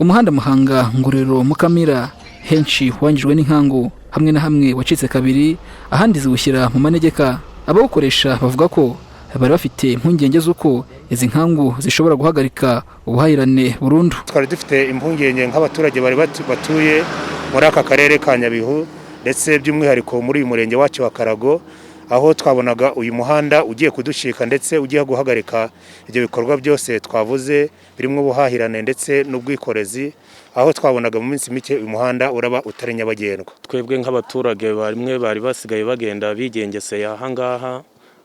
umuhanda Muhanga Ngororero Mukamira henshi wangijwe n'inkangu, hamwe na hamwe wacitse kabiri, ahandi ziwushyira mu manegeka. Abawukoresha bavuga ko bari bafite impungenge z'uko izi nkangu zishobora guhagarika ubuhahirane burundu. Twari dufite impungenge nk'abaturage bari batuye muri aka karere ka Nyabihu ndetse by'umwihariko muri uyu murenge wacu wa Karago, aho twabonaga uyu muhanda ugiye kudushika ndetse ugiye guhagarika ibyo bikorwa byose twavuze birimo ubuhahirane ndetse n'ubwikorezi, aho twabonaga mu minsi mike uyu muhanda uraba utari nyabagendwa. Twebwe nk'abaturage barimwe bari basigaye bagenda bigengeseye aha ngaha,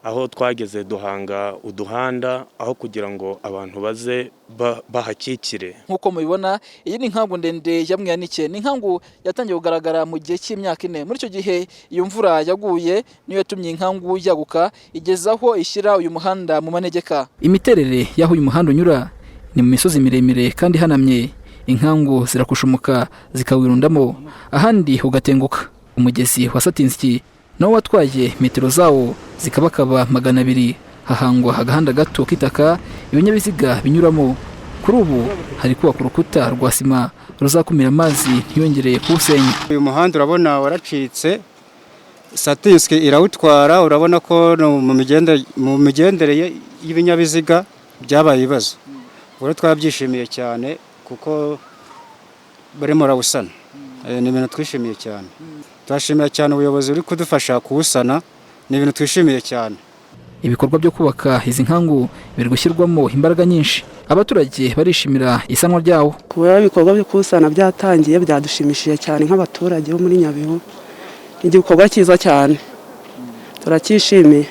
aho twageze duhanga uduhanda aho kugira ngo abantu baze bahakikire. Nkuko mubibona, iyi ni inkangu ndende ya Mwanike. Ni inkangu yatangiye kugaragara mu gihe cy'imyaka 4. Muri icyo gihe iyo mvura yaguye niyo yatumye inkangu yaguka igezaho ishyira uyu muhanda mu manegeka. Imiterere y'aho uyu muhanda unyura ni mu misozi miremire kandi hanamye. Inkangu zirakushumuka zikawirundamo, ahandi ugatenguka. Umugezi wa Satinski nawo watwaye metero zawo zikabakaba 200. Hahangwa agahanda gato kitaka ibinyabiziga binyuramo. Kuri ubu hari kubaka urukuta rwa sima ruzakumira amazi ntiyongereye kuwusenya. Uyu muhanda urabona waracitse, Satinski irawutwara, urabona ko mu migendere y'ibinyabiziga byabaye ibibazo. Ubwo twabyishimiye cyane kuko barimo rawusana. Ni ibintu twishimiye cyane. Turashimira cyane ubuyobozi uri kudufasha kuwusana, ni ibintu twishimiye cyane. Ibikorwa byo kubaka izi nkangu biri gushyirwamo imbaraga nyinshi. Abaturage barishimira isanwa ryawo. Kubera ibikorwa byo kusana byatangiye byadushimishije cyane nk'abaturage bo muri Nyabihu. Igikorwa cyiza cyane. Turacyishimiye.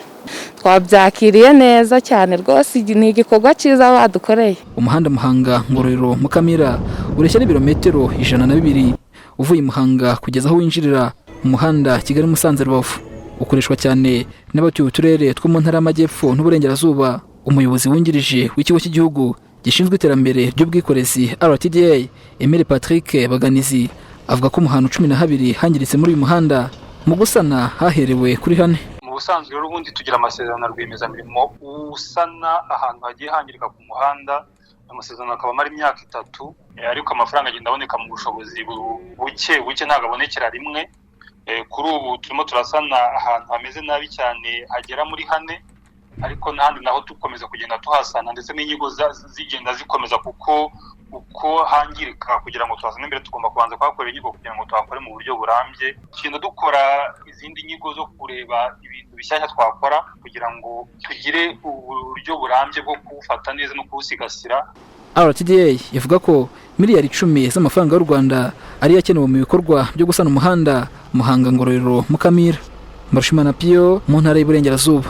Twabyakiriye neza cyane rwose, ni igikorwa cyiza badukoreye. Umuhanda Muhanga Ngororero Mukamira ureshya n'ibirometero 102 uvuye Muhanga kugeza aho winjirira umuhanda Kigali Musanze Rubavu. Ukoreshwa cyane n'abatuye uturere two mu ntara y'Amajyepfo n'Uburengerazuba. Umuyobozi wungirije w'ikigo cy'igihugu gishinzwe iterambere ry'ubwikorezi RTDA, Emile Patrick Baganizi, avuga ko umuhanda 12 hangiritse muri uyu muhanda, mu gusana haherewe kuri 4. Mu busanzwe rero ubundi tugira amasezerano rwiyemezamirimo usana ahantu hagiye hangirika ku muhanda. Amasezerano akaba mari imyaka 3, ariko amafaranga agenda aboneka mu bushobozi buke ntabwo abonekera rimwe. Kuri ubu turimo turasana ahantu hameze nabi cyane hagera muri 4, ariko n'ahandi naho tukomeza kugenda tuhasana ndetse n'inyigo zigenda zikomeza kuko uko hangirika. Kugira ngo tuhasane imbere tugomba kubanza kuhakora inyigo kugira ngo tuhakore mu buryo burambye. Tugenda dukora izindi nyigo zo kureba ibintu bishyashya twakora kugira ngo tugire uburyo burambye bwo kuwufata neza no kuwusigasira. RTDA ivuga ko miliyari 10 z'amafaranga y'u Rwanda ari yakenewe mu bikorwa byo gusana umuhanda Muhanga Ngororero Mukamira. Mbarushimana Pio mu ntara y'Iburengerazuba.